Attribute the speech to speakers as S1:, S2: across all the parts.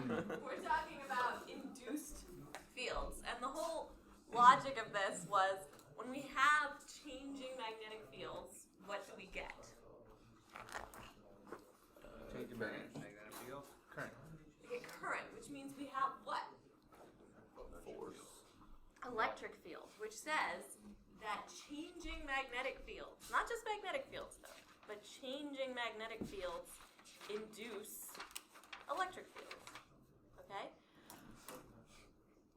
S1: We're talking about induced fields. And the whole logic of this was when we have changing magnetic fields, what do we get?
S2: Changing magnetic field. Current.
S1: We get current, which means we have what?
S2: Force.
S1: Electric field, which says that changing magnetic fields, not just magnetic fields though, but changing magnetic fields induce electric fields. Okay?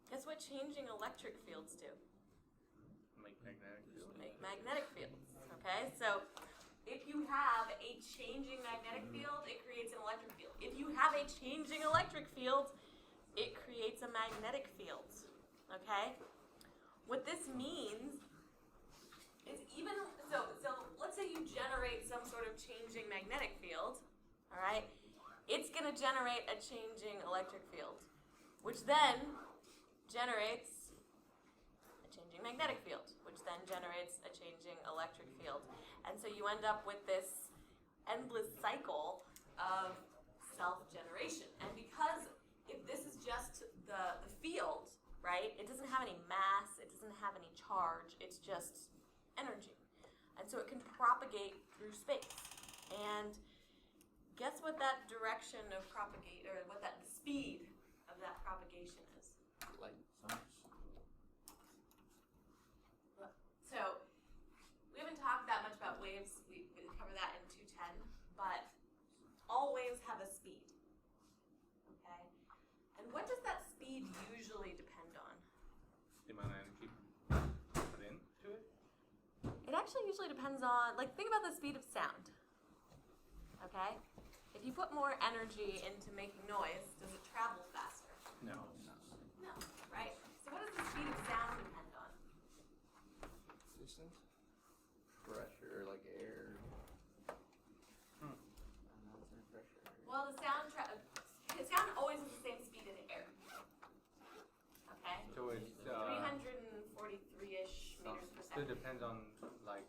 S1: Guess what changing electric fields do?
S2: Make magnetic field.
S1: Make magnetic fields. Okay? So if you have a changing magnetic field, it creates an electric field. If you have a changing electric field, it creates a magnetic field. Okay? What this means is even, so let's say you generate some sort of changing magnetic field, all right? It's going to generate a changing electric field, which then generates a changing magnetic field, which then generates a changing electric field. And so you end up with this endless cycle of self-generation. And because if this is just the field, right, it doesn't have any mass, it doesn't have any charge, it's just energy. And so it can propagate through space. And guess what that direction of propagate, or what that speed of that propagation is?
S2: Light.
S1: So we haven't talked that much about waves. We cover that in 210, but all waves have a speed. Okay? And what does that speed usually depend on?
S2: The amount of energy put into it?
S1: It actually usually depends on, like, think about the speed of sound. Okay? If you put more energy into making noise, does it travel faster?
S2: No.
S1: No, right? So what does the speed of sound depend on?
S3: Distance? Pressure, like air. Pressure.
S1: Well, the sound always has the same speed in air. Okay?
S2: So it's
S1: 343-ish meters per
S2: it
S1: second.
S2: depends on like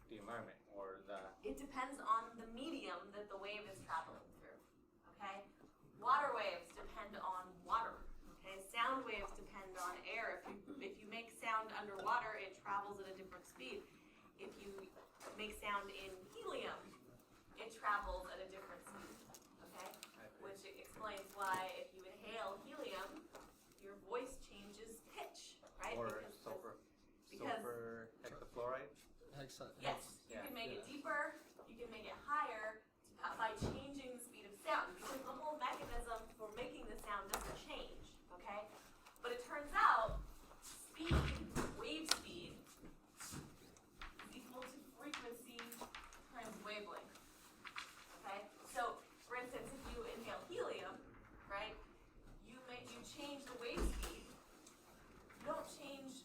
S2: the environment or the.
S1: It depends on the medium that the wave is traveling through. Okay? Water waves depend on water. Okay? Sound waves depend on air. If you make sound underwater, it travels at a different speed. If you make sound in helium, it travels at a different speed. Okay? Which explains why if you inhale helium, your voice changes pitch, right?
S2: Or sulfur hexafluoride.
S1: Yes, you can make it deeper, you can make it higher by changing the speed of sound, because the whole mechanism for making the sound doesn't change, okay? But it turns out speed, wave speed, is equal to frequency times wavelength, okay? So, for instance, if you inhale helium, right, you change the wave speed. You don't change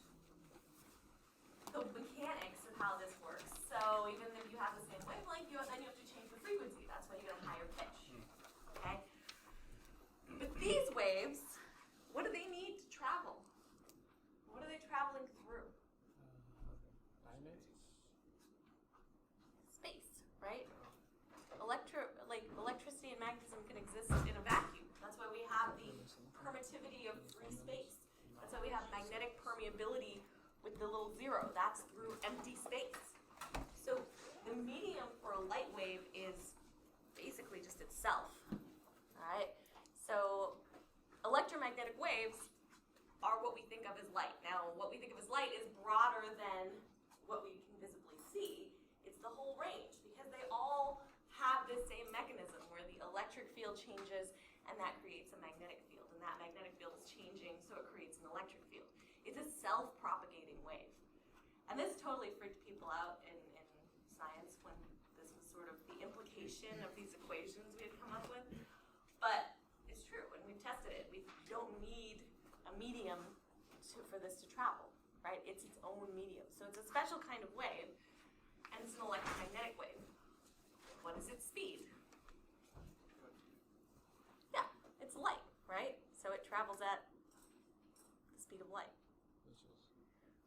S1: the mechanics of how this works. So even if you have the same wavelength, then you have to change the frequency. That's why you get a higher pitch. Okay? But these waves, what do they need to travel? What are they traveling through? Space, right? Electricity and magnetism can exist in a vacuum. That's why we have the permittivity of free space. That's why we have magnetic permeability with the little zero. That's through empty space. So the medium for a light wave is basically just itself. All right? So electromagnetic waves are what we think of as light. Now, what we think of as light is broader than what we can visibly see. It's the whole range, because they all have this same mechanism where the electric field changes and that creates a magnetic field. And that magnetic field is changing, so it creates an electric field. It's a self-propagating wave. And this totally freaked people out in science when this was sort of the implication of these equations we had come up with. But it's true, and we've tested it. We don't need a medium for this to travel, right? It's its own medium. So it's a special kind of wave, and it's an electromagnetic wave. What is its speed? Yeah, it's light, right? So it travels at the speed of light.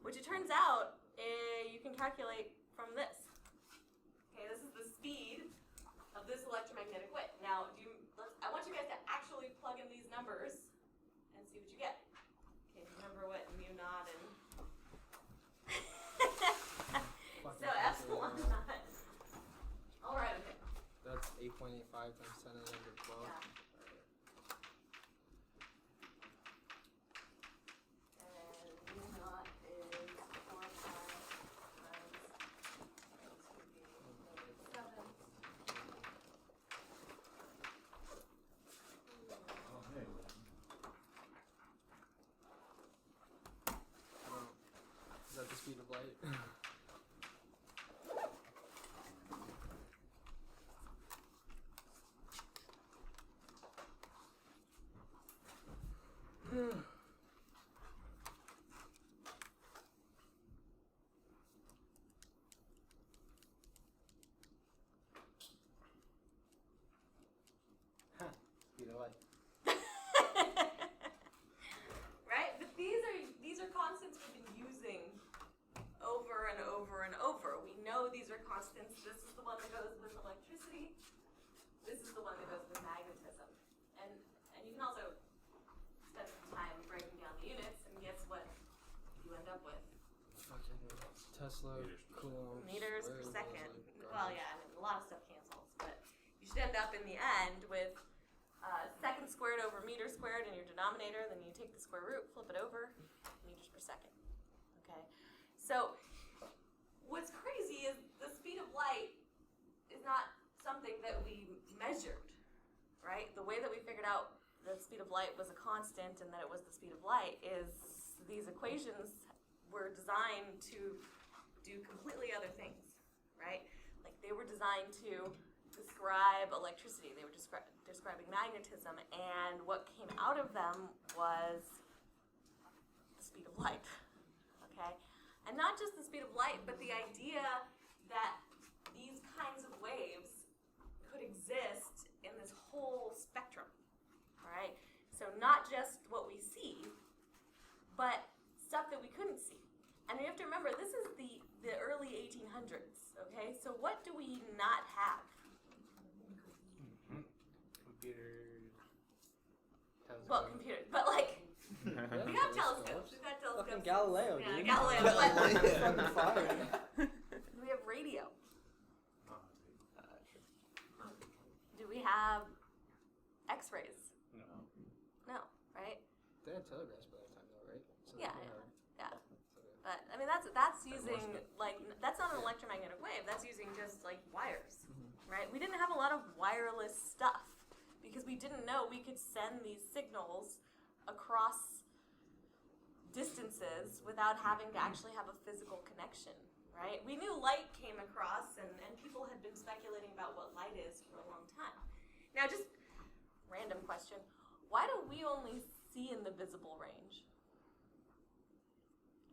S1: Which it turns out, you can calculate from this. Okay, this is the speed of this electromagnetic wave. Now, I want you guys to actually plug in these numbers. numbers and see what you get. Okay, remember what mu naught and so epsilon naught. All right, okay.
S3: That's 8.85 times 10 to the negative 12.
S1: Yeah. And mu naught is 4 pi times 7.
S3: Is that the speed of light?
S4: Speed of light.
S1: Right? But these are constants we've been using over and over and over. We know these are constants. This is the one that goes with electricity. This is the one that goes with magnetism. And you can also spend some time breaking down the units and guess what you end up with.
S3: Fucking Tesla, Coulomb,
S1: Meters per second. Well, yeah, I mean, a lot of stuff cancels, but you should end up in the end with second squared over meter squared in your denominator. Then you take the square root, flip it over, meters per second. Okay. So what's crazy is the speed of light is not something that we measured, right? The way that we figured out the speed of light was a constant and that it was the speed of light is these equations were designed to do completely other things, right? Like they were designed to describe electricity. They were describing magnetism, and what came out of them was the speed of light, okay? And not just the speed of light, but the idea that these kinds of waves could exist in this whole spectrum, all right? So not just what we see, but stuff that we couldn't see. And you have to remember, this is the early 1800s, okay? So what do we not have?
S4: Computers.
S1: Well, computers, but like,
S3: Yeah,
S1: we have telescopes. We've got telescopes.
S3: Fucking Galileo,
S1: Yeah,
S3: dude.
S1: Galileo.
S3: Fucking fire.
S1: Do we have radio?
S4: Sure.
S1: Do we have X-rays?
S2: No.
S1: No, right?
S3: They had telegraphs by that time, though, right? So
S1: Yeah,
S3: they
S1: yeah.
S3: were-
S1: Yeah.
S3: so they-
S1: But I mean, that's using like that's not an electromagnetic wave. That's using just like wires, right? We didn't have a lot of wireless stuff because we didn't know we could send these signals across distances without having to actually have a physical connection, right? We knew light came across, and people had been speculating about what light is for a long time. Now, just random question: why do we only see in the visible range?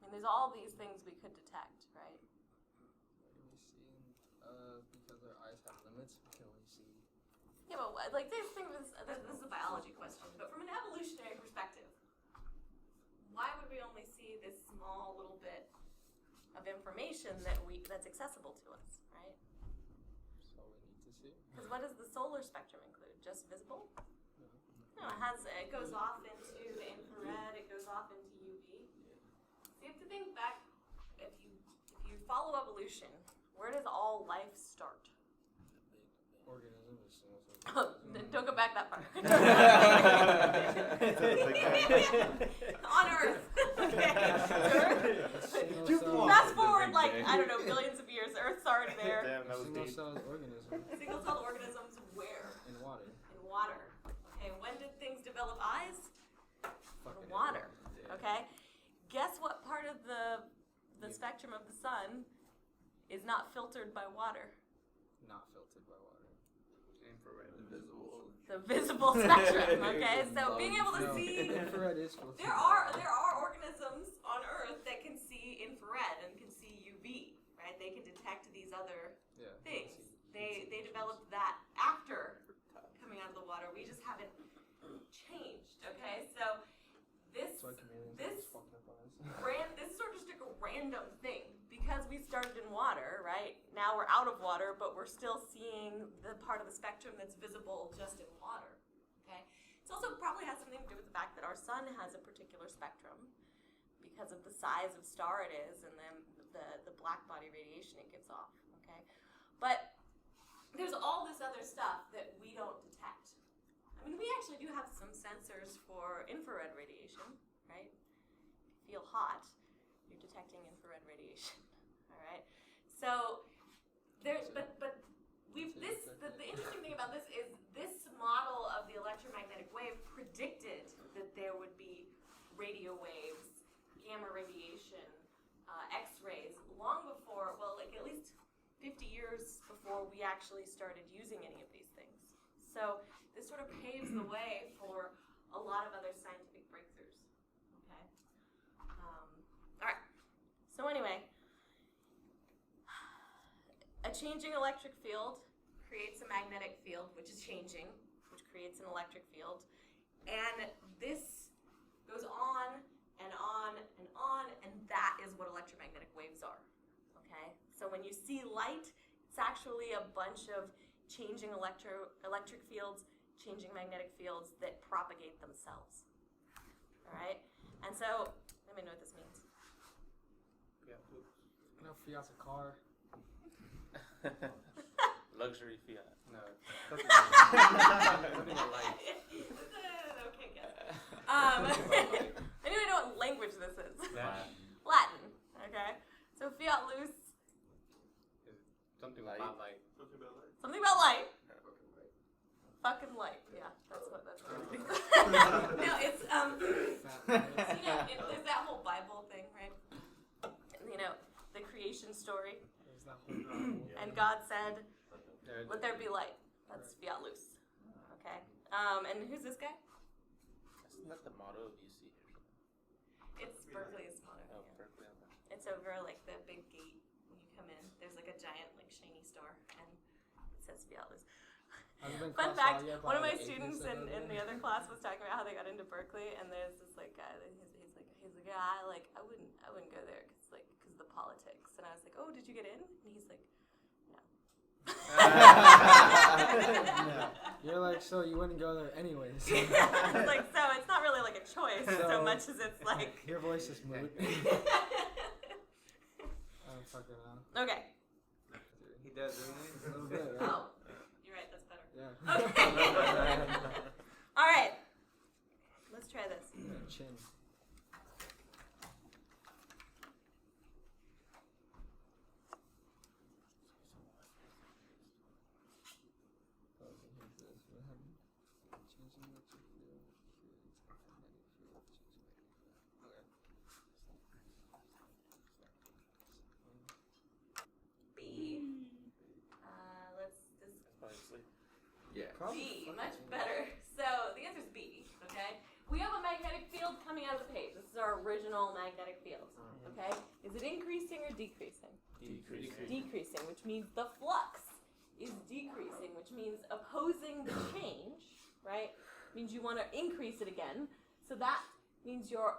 S1: I mean, there's all these things we could detect, right?
S3: What do we see? Because our eyes have limits, we can only see.
S1: Yeah, but like this is a biology question, but from an evolutionary perspective, why would we only see this small little bit of information that's accessible to us, right?
S3: That's all we need to see.
S1: Because what does the solar spectrum include? Just visible?
S3: No.
S1: No, it goes off into the infrared, it goes off into UV. So you have to think back, if you follow evolution, where does all life start?
S3: Organism is single cell.
S1: Don't go back that far.
S2: Like
S1: On Earth. Okay.
S3: Single
S1: Earth.
S3: cell-
S1: Fast forward
S2: Big
S1: like,
S2: bang.
S1: I don't know, billions of years. Earth's already there.
S2: Damn, that was
S3: Single
S2: deep.
S3: cell organism
S1: Single-celled organisms where?
S3: in water.
S1: In water. Okay, when did things develop eyes?
S3: Fucking
S1: Water.
S3: yeah.
S1: Okay? Guess what part of the spectrum of the sun is not filtered by water?
S3: Not filtered by water.
S2: Infrared.
S3: Invisible.
S1: The visible spectrum, okay? So being able to
S3: No,
S1: see,
S3: infrared is filtered.
S1: there are organisms on Earth that can see infrared and can see UV, right? They can detect these other
S3: Yeah.
S1: things. They developed that after coming out of the water. We just haven't changed, okay? So this
S3: That's why chameleons
S1: this
S3: have fucked up eyes.
S1: this is sort of just like a random thing because we started in water, right? Now we're out of water, but we're still seeing the part of the spectrum that's visible just in water. Okay. It also probably has something fact that our sun has a particular spectrum because of the size of star it is and then the black body radiation it gives off, okay? But there's all this other stuff that we don't detect. I mean, we actually do have some sensors for infrared radiation, right? If you feel hot, you're detecting infrared radiation, all right? So there's, but we've the interesting thing about this is this model of the electromagnetic wave predicted that there would be radio waves, gamma radiation, X-rays long before, well, like at least 50 years before we actually started using any of these things. So this sort of paves the way for a lot of other scientific breakthroughs. Okay. All right. So anyway, a changing electric field creates a magnetic field, which is changing, which creates an electric field, and this goes on and on and on, and that is what electromagnetic waves are. Okay. So when you see light, it's actually a bunch of changing electric fields, changing magnetic fields that propagate themselves. All right? And so, let me know what this means.
S4: Yeah.
S3: No, Fiat's a car.
S2: Luxury Fiat.
S4: No.
S2: Something like
S1: Okay, guess. I don't know what language this is.
S2: Latin.
S1: Latin. Okay? So Fiat Luz,
S2: Something
S4: Light.
S2: about like.
S1: something about light. Fucking light. Yeah, that's what it means. No, it's, there's that whole Bible thing, right? You know, the creation story.
S3: There's that whole Bible.
S1: And God said, let there be light. That's Fiat Luz. Okay? And who's this guy?
S2: Isn't that the motto of UC or something?
S1: It's Berkeley's motto.
S2: Oh,
S1: Yeah.
S2: Berkeley. Okay.
S1: It's over like the big gate when you come in. There's like a giant like shiny star and it says Fiat Luz. Fun fact, one of my students in the other class was talking about how they got into Berkeley, and there's this like guy that he's like yeah, I wouldn't go there because of the politics. And I was like, oh, did you get in? And he's like, no.
S3: You're like, so you wouldn't go there anyways.
S1: I was like, so it's not really like a choice so much as it's like
S3: your voice is moot. I'm fucking around.
S1: Okay.
S4: He does, doesn't he?
S3: A little bit, right?
S1: Oh, you're right. That's better.
S3: Yeah.
S1: Okay. All right. Let's try this.
S3: Chin.
S1: B. Let's
S2: Obviously.
S4: Yeah.
S1: B, much better. So the answer is B, okay? We have a magnetic field coming out of the page. This is our original magnetic field, okay? Is it increasing or decreasing?
S2: Decreasing.
S1: Decreasing, which means the flux is decreasing, which means opposing the change, right? Means you want to increase it again. So that means your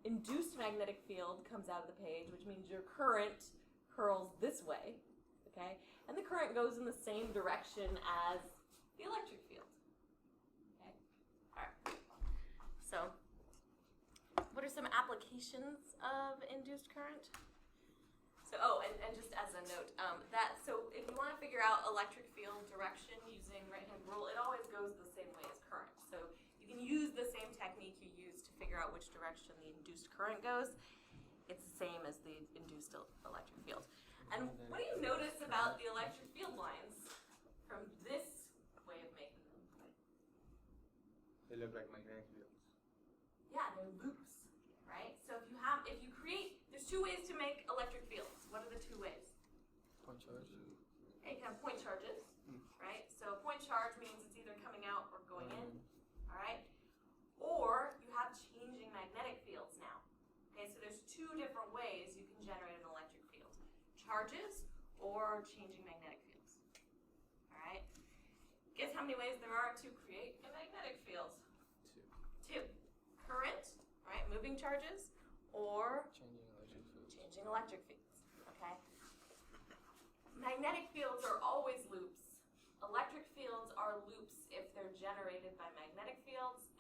S1: induced magnetic field comes out of the page, which means your current curls this way, okay? And the current goes in the same direction as the electric field. Okay? Alright. So, what are some applications of induced current? So, and just as a note, so if you want to figure out electric field direction using right-hand rule, it always goes the same way as current. So you can use the same technique you use to figure out which direction the induced current goes. It's the same as the induced electric field. And what do you notice about the electric field lines from this way of making them?
S4: They look like magnetic fields.
S1: Yeah, they're loops, right? So if you create, there's two ways to make electric fields. What are the two ways?
S3: Point charge.
S1: You can have point charges, right? So a point charge means it's either coming out or going in, all right? Or you have changing magnetic fields now. Okay, so there's two different ways you can generate an electric field. Charges or changing magnetic fields, all right? Guess how many ways there are to create a magnetic field? Two. Current, right, moving charges, or
S3: Changing electric field.
S1: changing electric fields, okay? Magnetic fields are always loops. Electric fields are loops if they're generated by magnetic fields.